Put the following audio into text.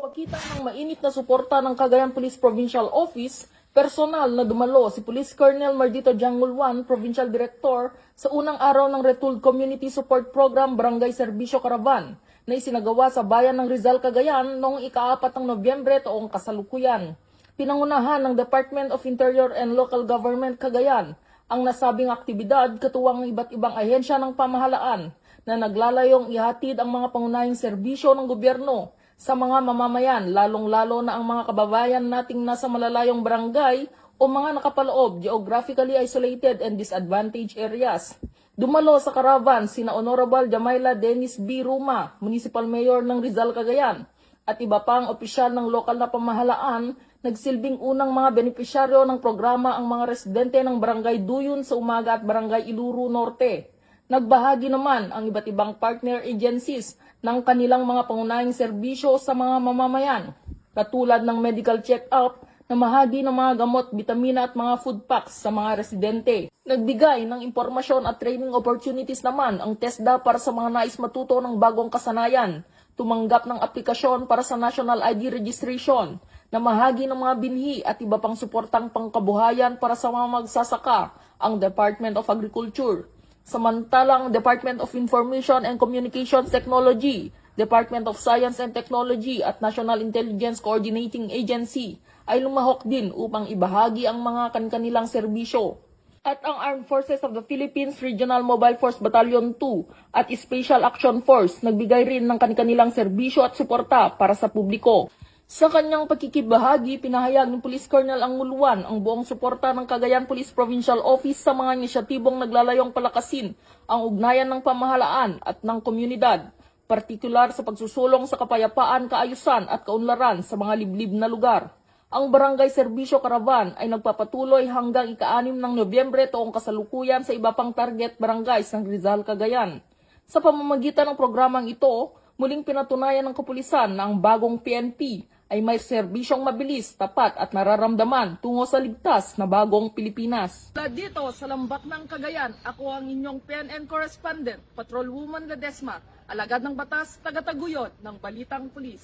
Pakita ng mainit na suporta ng Cagayan Police Provincial Office, personal na dumalo si Police Colonel Mardito Jangulwan, Provincial Director, sa unang araw ng Retold Community Support Program Barangay Serbisyo Caravan na isinagawa sa bayan ng Rizal, Cagayan noong ika-4 ng Nobyembre taong kasalukuyan. Pinangunahan ng Department of Interior and Local Government Cagayan ang nasabing aktibidad katuwang ng iba't ibang ahensya ng pamahalaan na naglalayong ihatid ang mga pangunahing serbisyo ng gobyerno sa mga mamamayan, lalong-lalo na ang mga kababayan nating nasa malalayong barangay o mga nakapaloob, geographically isolated and disadvantaged areas. Dumalo sa caravan sina Honorable Jamaila Dennis B. Ruma, Municipal Mayor ng Rizal, Cagayan, at iba pang opisyal ng lokal na pamahalaan. Nagsilbing unang mga benepisyaryo ng programa ang mga residente ng Barangay Duyon sa Umaga at Barangay Iluru Norte. Nagbahagi naman ang iba't ibang partner agencies ng kanilang mga pangunahing serbisyo sa mga mamamayan, katulad ng medical check-up, namahagi ng mga gamot, bitamina at mga food packs sa mga residente. Nagbigay ng impormasyon at training opportunities naman ang TESDA para sa mga nais matuto ng bagong kasanayan, tumanggap ng aplikasyon para sa National ID Registration, namahagi ng mga binhi at iba pang suportang pangkabuhayan para sa mga magsasaka ang Department of Agriculture. Samantalang Department of Information and Communications Technology, Department of Science and Technology at National Intelligence Coordinating Agency ay lumahok din upang ibahagi ang mga kanilang serbisyo. At ang Armed Forces of the Philippines Regional Mobile Force Battalion 2 at Special Action Force nagbigay rin ng kanilang serbisyo at suporta para sa publiko. Sa kanyang pagkikibahagi, pinahayag ni Police Colonel Anguluan ang buong suporta ng Cagayan Police Provincial Office sa mga inisyatibong naglalayong palakasin ang ugnayan ng pamahalaan at ng komunidad, partikular sa pagsusulong sa kapayapaan, kaayusan at kaunlaran sa mga liblib na lugar. Ang Barangay Serbisyo Caravan ay nagpapatuloy hanggang ika-6 ng Nobyembre taong kasalukuyan sa iba pang target barangays ng Rizal, Cagayan. Sa pamamagitan ng programang ito, muling pinatunayan ng kapulisan na ang bagong PNP ay may serbisyong mabilis, tapat at nararamdaman tungo sa ligtas na bagong Pilipinas. Dito sa Lambak ng Cagayan, ako ang inyong PNN correspondent, Patrolwoman Ledesma, alagad ng batas, taga-taguyod ng Balitang Pulis.